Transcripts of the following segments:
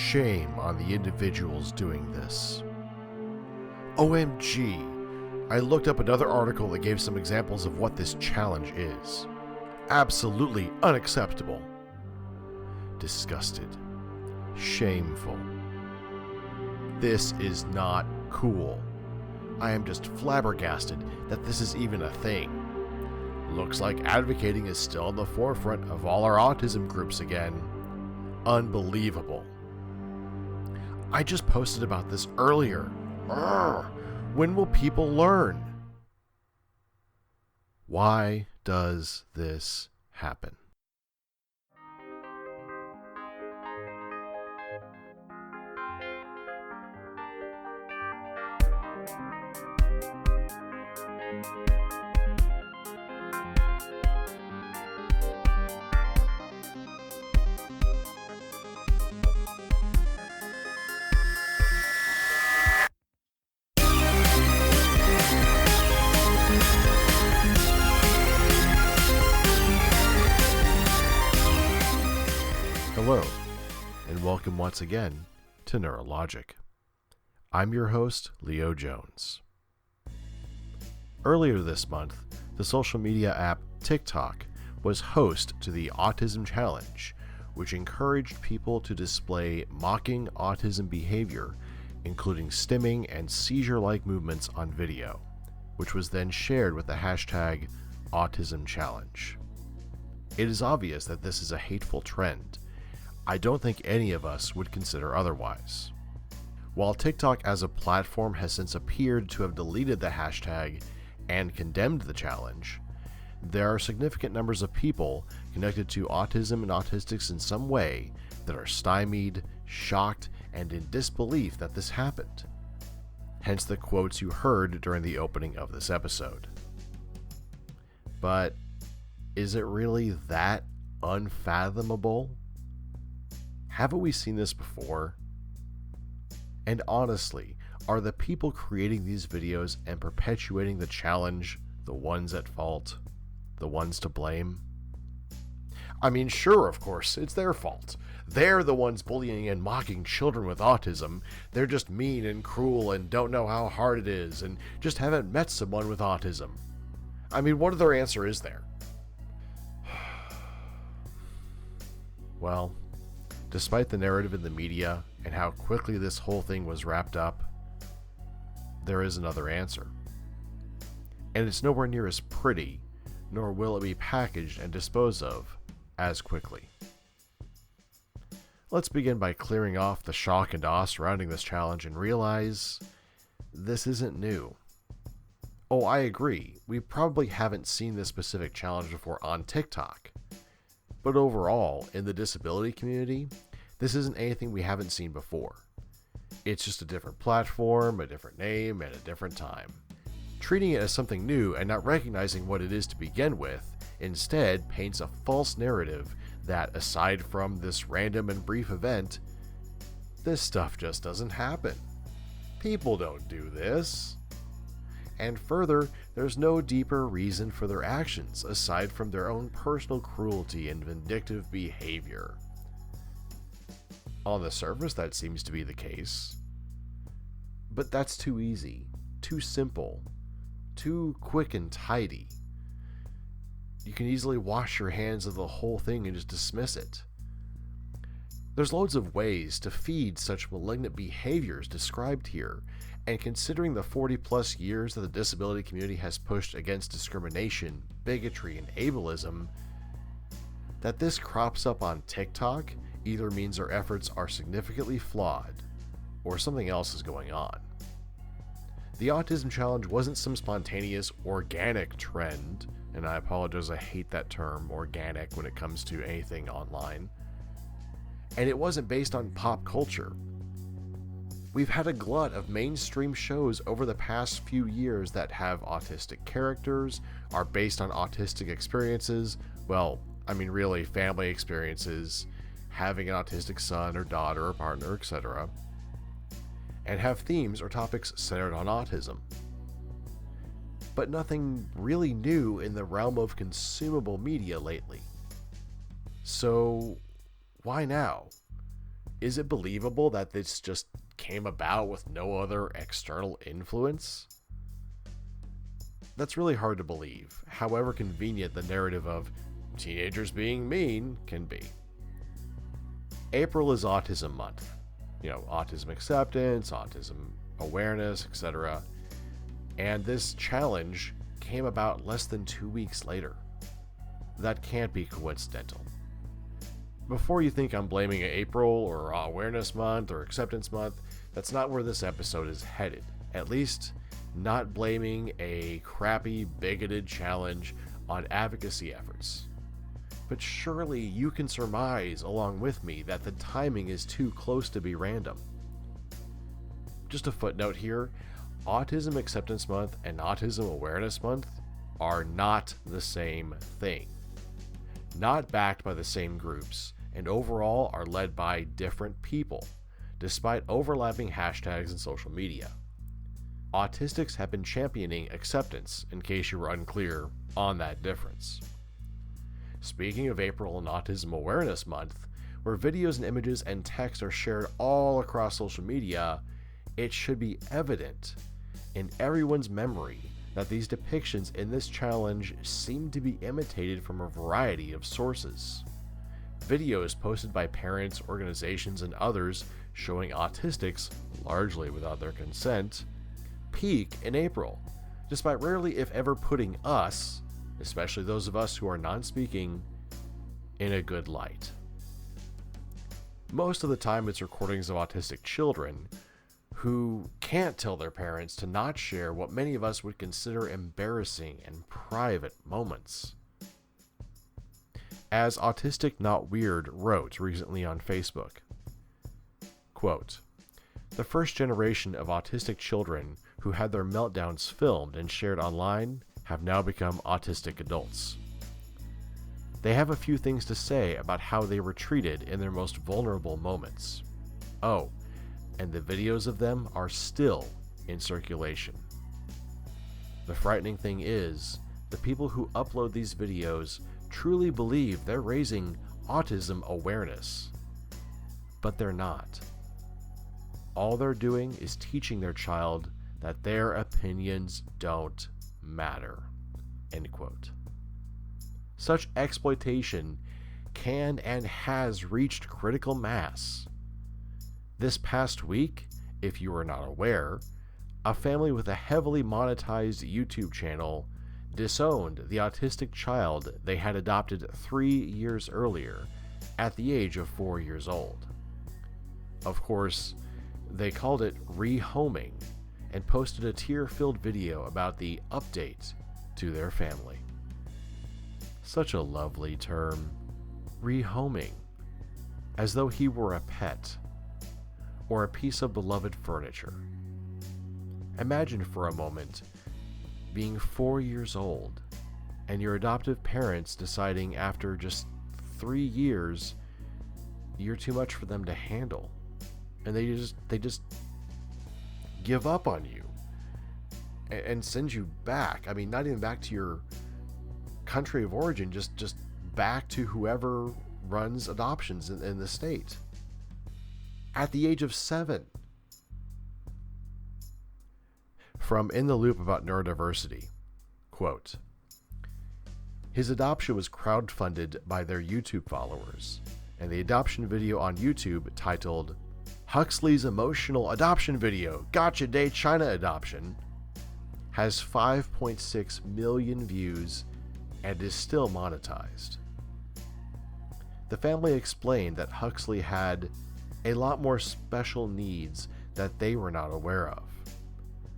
Shame on the individuals doing this. OMG, I looked up another article that gave some examples of what this challenge is. Absolutely unacceptable. Disgusted. Shameful. This is not cool. I am just flabbergasted that this is even a thing. Looks like advocating is still in the forefront of all our autism groups again. Unbelievable. I just posted about this earlier. When will people learn? Why does this happen? Hello, and welcome once again to Neurologic. I'm your host, Leo Jones. Earlier this month, the social media app TikTok was host to the Autism Challenge, which encouraged people to display mocking autism behavior, including stimming and seizure-like movements on video, which was then shared with the hashtag #AutismChallenge. It is obvious that this is a hateful trend. I don't think any of us would consider otherwise. While TikTok as a platform has since appeared to have deleted the hashtag and condemned the challenge, there are significant numbers of people connected to autism and autistics in some way that are stymied, shocked, and in disbelief that this happened. Hence the quotes you heard during the opening of this episode. But is it really that unfathomable? Haven't we seen this before? And honestly, are the people creating these videos and perpetuating the challenge the ones at fault? The ones to blame? I mean, sure, of course, it's their fault. They're the ones bullying and mocking children with autism. They're just mean and cruel and don't know how hard it is and just haven't met someone with autism. I mean, what other answer is there? Well, despite the narrative in the media and how quickly this whole thing was wrapped up, there is another answer. And it's nowhere near as pretty, nor will it be packaged and disposed of as quickly. Let's begin by clearing off the shock and awe surrounding this challenge and realize this isn't new. Oh, I agree, we probably haven't seen this specific challenge before on TikTok. But overall, in the disability community, this isn't anything we haven't seen before. It's just a different platform, a different name, and a different time. Treating it as something new and not recognizing what it is to begin with, instead paints a false narrative that, aside from this random and brief event, this stuff just doesn't happen. People don't do this. And further, there's no deeper reason for their actions aside from their own personal cruelty and vindictive behavior. On the surface, that seems to be the case. But that's too easy, too simple, too quick and tidy. You can easily wash your hands of the whole thing and just dismiss it. There's loads of ways to feed such malignant behaviors described here, and considering the 40+ years that the disability community has pushed against discrimination, bigotry, and ableism, that this crops up on TikTok either means our efforts are significantly flawed, or something else is going on. The Autism Challenge wasn't some spontaneous, organic trend, and I apologize, I hate that term, organic, when it comes to anything online. And it wasn't based on pop culture. We've had a glut of mainstream shows over the past few years that have autistic characters, are based on autistic experiences, well, I mean really family experiences, having an autistic son or daughter or partner, etc., and have themes or topics centered on autism. But nothing really new in the realm of consumable media lately. So, why now? Is it believable that this just came about with no other external influence? That's really hard to believe, however convenient the narrative of teenagers being mean can be. April is Autism Month. Autism acceptance, autism awareness, etc. And this challenge came about less than 2 weeks later. That can't be coincidental. Before you think I'm blaming April or Awareness Month or Acceptance Month, that's not where this episode is headed. At least, not blaming a crappy, bigoted challenge on advocacy efforts. But surely you can surmise along with me that the timing is too close to be random. Just a footnote here, Autism Acceptance Month and Autism Awareness Month are not the same thing. Not backed by the same groups, and overall are led by different people, despite overlapping hashtags in social media. Autistics have been championing acceptance, in case you were unclear on that difference. Speaking of April and Autism Awareness Month, where videos and images and text are shared all across social media, it should be evident in everyone's memory that these depictions in this challenge seem to be imitated from a variety of sources. Videos posted by parents, organizations, and others showing autistics, largely without their consent, peak in April, despite rarely if ever putting us, especially those of us who are non-speaking, in a good light. Most of the time it's recordings of autistic children who can't tell their parents to not share what many of us would consider embarrassing and private moments. As Autistic Not Weird wrote recently on Facebook, quote, "The first generation of autistic children who had their meltdowns filmed and shared online have now become autistic adults. They have a few things to say about how they were treated in their most vulnerable moments. Oh, and the videos of them are still in circulation. The frightening thing is, the people who upload these videos truly believe they're raising autism awareness. But they're not. All they're doing is teaching their child that their opinions don't matter." End quote. Such exploitation can and has reached critical mass. This past week, if you are not aware, a family with a heavily monetized YouTube channel disowned the autistic child they had adopted 3 years earlier at the age of 4 years old. Of course, they called it rehoming and posted a tear-filled video about the update to their family. Such a lovely term, rehoming, as though he were a pet or a piece of beloved furniture. Imagine for a moment being 4 years old and your adoptive parents deciding after just 3 years you're too much for them to handle, and they just give up on you and send you back. I mean, not even back to your country of origin, just back to whoever runs adoptions in the state at the age of 7. From In the Loop about neurodiversity, quote, "His adoption was crowdfunded by their YouTube followers, and the adoption video on YouTube titled Huxley's Emotional Adoption Video, Gotcha Day China Adoption, has 5.6 million views and is still monetized. The family explained that Huxley had a lot more special needs that they were not aware of.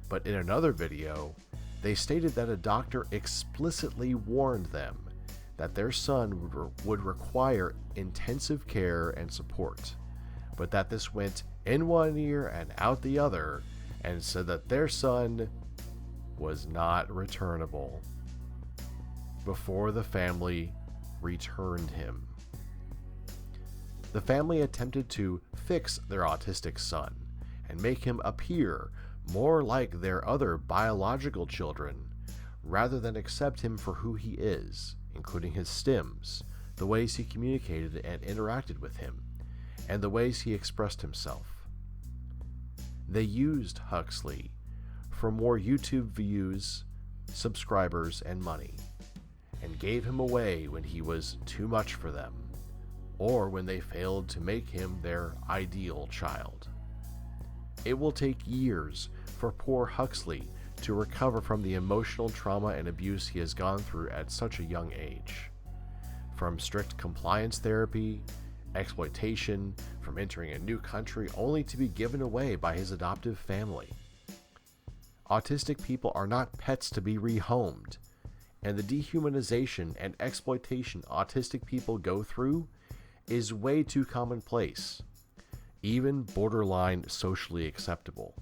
But in another video, they stated that a doctor explicitly warned them that their son would require intensive care and support, but that this went in one ear and out the other, and said that their son was not returnable before the family returned him. The family attempted to fix their autistic son and make him appear more like their other biological children, rather than accept him for who he is, including his stims, the ways he communicated and interacted with him, and the ways he expressed himself. They used Huxley for more YouTube views, subscribers, and money, and gave him away when he was too much for them, or when they failed to make him their ideal child. It will take years for poor Huxley to recover from the emotional trauma and abuse he has gone through at such a young age. From strict compliance therapy, exploitation, from entering a new country only to be given away by his adoptive family. Autistic people are not pets to be rehomed, and the dehumanization and exploitation autistic people go through is way too commonplace, even borderline socially acceptable,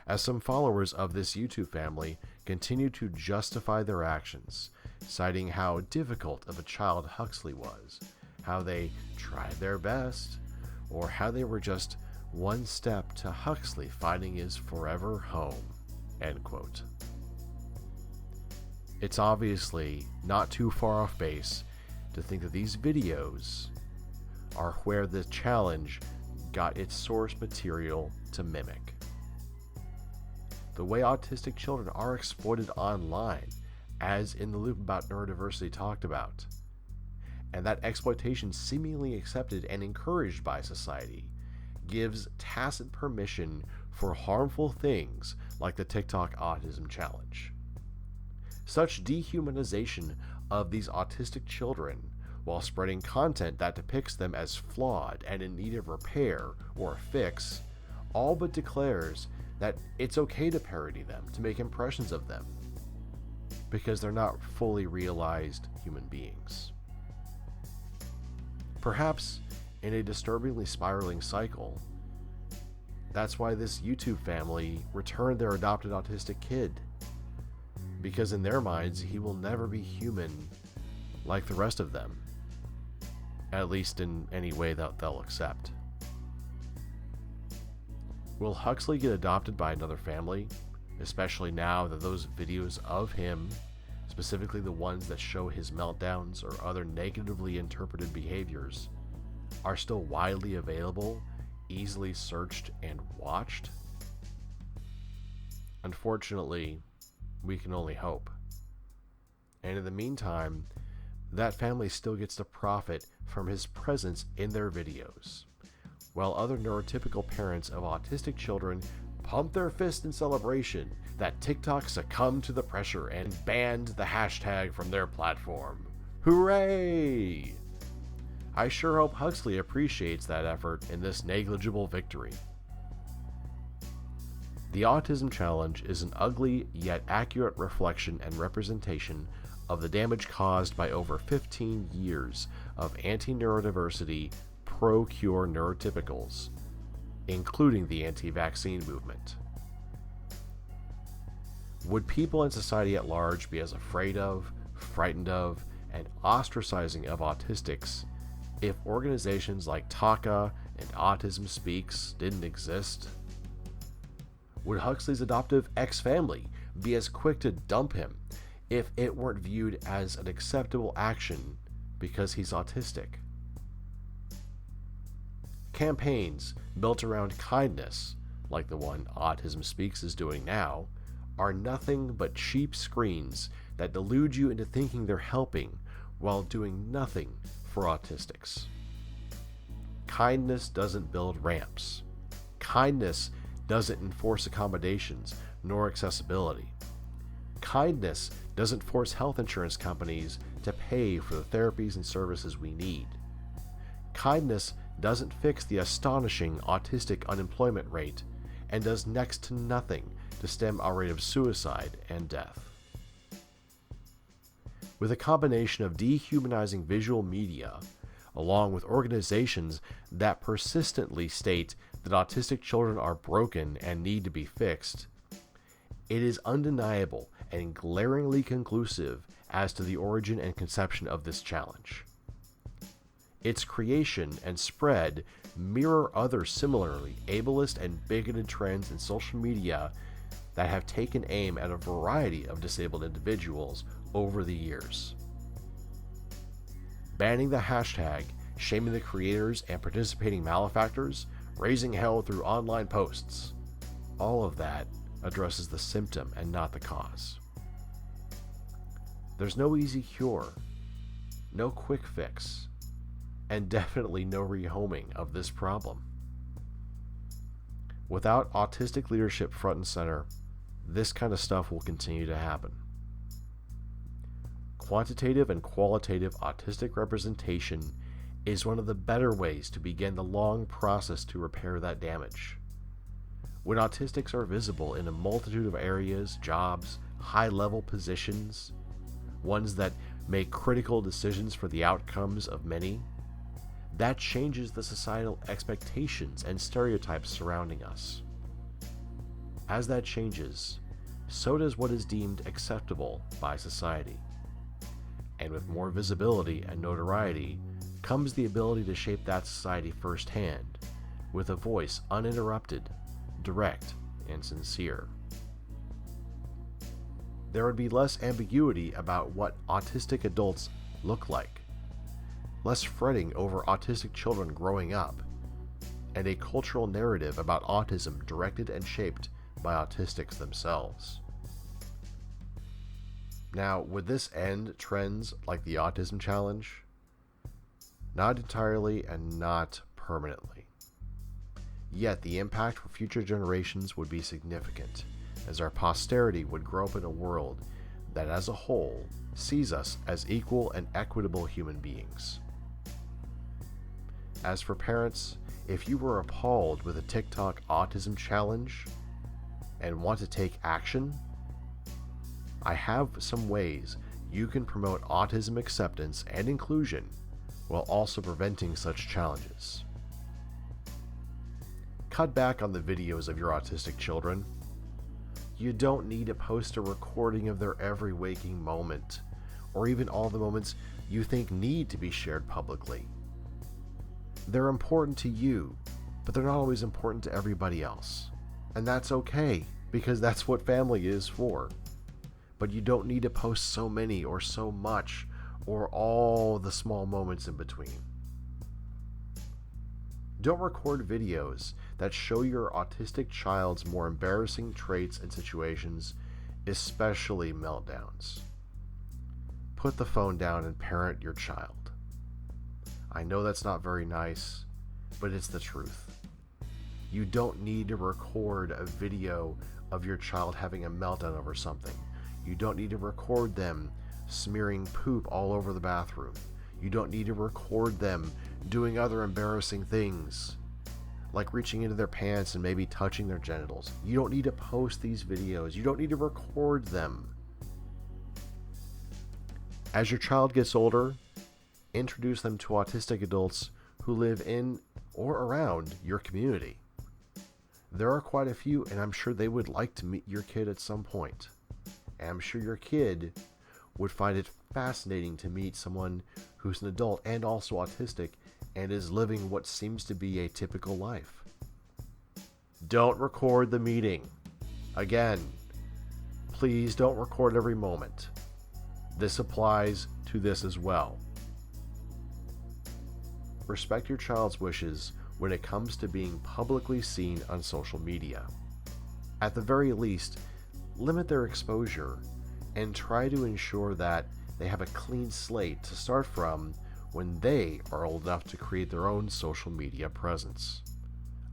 as some followers of this YouTube family continue to justify their actions, citing how difficult of a child Huxley was, how they tried their best, or how they were just one step to Huxley finding his forever home. End quote. It's obviously not too far off base to think that these videos are where the challenge got its source material to mimic. The way autistic children are exploited online, as In the Loop About Neurodiversity talked about, and that exploitation seemingly accepted and encouraged by society, gives tacit permission for harmful things like the TikTok Autism Challenge. Such dehumanization of these autistic children, while spreading content that depicts them as flawed and in need of repair or fix, all but declares that it's okay to parody them, to make impressions of them, because they're not fully realized human beings. Perhaps in a disturbingly spiraling cycle, that's why this YouTube family returned their adopted autistic kid, because in their minds he will never be human like the rest of them, at least in any way that they'll accept. Will Huxley get adopted by another family, especially now that those videos of him, specifically the ones that show his meltdowns or other negatively interpreted behaviors, are still widely available, easily searched and watched? Unfortunately, we can only hope. And in the meantime, that family still gets to profit from his presence in their videos, while other neurotypical parents of autistic children pump their fist in celebration that TikTok succumbed to the pressure and banned the hashtag from their platform. Hooray! I sure hope Huxley appreciates that effort in this negligible victory. The Autism Challenge is an ugly yet accurate reflection and representation of the damage caused by over 15 years of anti-neurodiversity, pro-cure neurotypicals, including the anti-vaccine movement. Would people in society at large be as afraid of, frightened of, and ostracizing of autistics if organizations like TACA and Autism Speaks didn't exist? Would Huxley's adoptive ex-family be as quick to dump him if it weren't viewed as an acceptable action because he's autistic? Campaigns built around kindness, like the one Autism Speaks is doing now, are nothing but cheap screens that delude you into thinking they're helping while doing nothing for autistics. Kindness doesn't build ramps. Kindness doesn't enforce accommodations nor accessibility. Kindness doesn't force health insurance companies to pay for the therapies and services we need. Kindness doesn't fix the astonishing autistic unemployment rate and does next to nothing to stem our rate of suicide and death. With a combination of dehumanizing visual media, along with organizations that persistently state that autistic children are broken and need to be fixed, it is undeniable and glaringly conclusive as to the origin and conception of this challenge. Its creation and spread mirror other similarly ableist and bigoted trends in social media that have taken aim at a variety of disabled individuals over the years. Banning the hashtag shaming the creators and participating malefactors, raising hell through online posts. All of that addresses the symptom and not the cause. There's no easy cure, no quick fix, and definitely no rehoming of this problem. Without autistic leadership front and center, this kind of stuff will continue to happen. Quantitative and qualitative autistic representation is one of the better ways to begin the long process to repair that damage. When autistics are visible in a multitude of areas, jobs, high-level positions, ones that make critical decisions for the outcomes of many, that changes the societal expectations and stereotypes surrounding us. As that changes, so does what is deemed acceptable by society. And with more visibility and notoriety comes the ability to shape that society firsthand, with a voice uninterrupted, direct, and sincere. There would be less ambiguity about what autistic adults look like, less fretting over autistic children growing up, and a cultural narrative about autism directed and shaped by autistics themselves. Now, would this end trends like the Autism Challenge? Not entirely and not permanently. Yet the impact for future generations would be significant, as our posterity would grow up in a world that as a whole sees us as equal and equitable human beings. As for parents, if you were appalled with a TikTok Autism Challenge and want to take action, I have some ways you can promote autism acceptance and inclusion while also preventing such challenges. Cut back on the videos of your autistic children. You don't need to post a recording of their every waking moment, or even all the moments you think need to be shared publicly. They're important to you, but they're not always important to everybody else. And that's okay, because that's what family is for. But you don't need to post so many or so much, or all the small moments in between. Don't record videos that show your autistic child's more embarrassing traits and situations, especially meltdowns. Put the phone down and parent your child. I know that's not very nice, but it's the truth. You don't need to record a video of your child having a meltdown over something. You don't need to record them smearing poop all over the bathroom. You don't need to record them doing other embarrassing things, like reaching into their pants and maybe touching their genitals. You don't need to post these videos. You don't need to record them. As your child gets older, introduce them to autistic adults who live in or around your community. There are quite a few, and I'm sure they would like to meet your kid at some point. And I'm sure your kid would find it fascinating to meet someone who's an adult and also autistic and is living what seems to be a typical life. Don't record the meeting. Again, please don't record every moment. This applies to this as well. Respect your child's wishes when it comes to being publicly seen on social media. At the very least, limit their exposure and try to ensure that they have a clean slate to start from when they are old enough to create their own social media presence.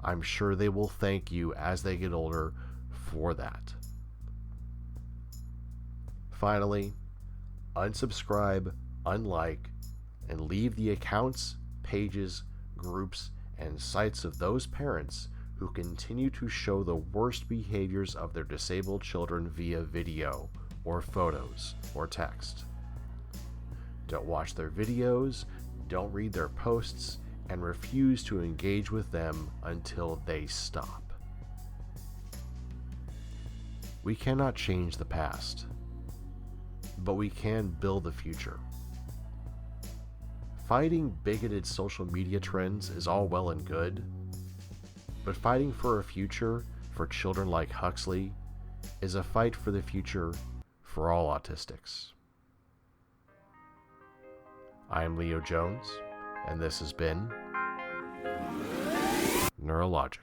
I'm sure they will thank you as they get older for that. Finally, unsubscribe, unlike, and leave the accounts, pages, groups, and sites of those parents who continue to show the worst behaviors of their disabled children via video or photos or text. Don't watch their videos, don't read their posts, and refuse to engage with them until they stop. We cannot change the past, but we can build the future. Fighting bigoted social media trends is all well and good, but fighting for a future for children like Huxley is a fight for the future for all autistics. I am Leo Jones, And this has been Neurologic.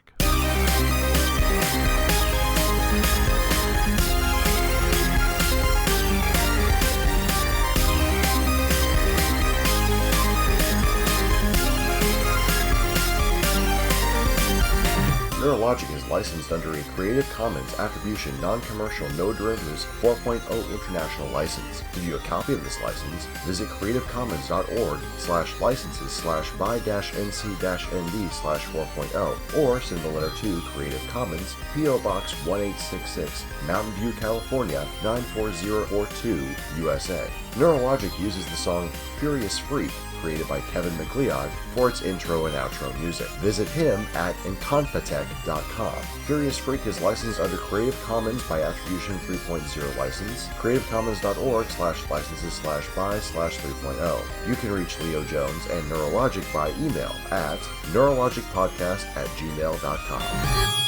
Neurologic is licensed under a Creative Commons Attribution Non-Commercial No Derivatives 4.0 International License. To view a copy of this license, visit creativecommons.org/by-nc-nd/4.0 or send the letter to Creative Commons, P.O. Box 1866, Mountain View, California 94042, USA. Neurologic uses the song Furious Freak, created by Kevin MacLeod, for its intro and outro music. Visit him at inconfitech.com. Furious Freak is licensed under Creative Commons by Attribution 3.0 license, creativecommons.org/licenses/by/3.0. You can reach Leo Jones and Neurologic by email at neurologicpodcast@gmail.com.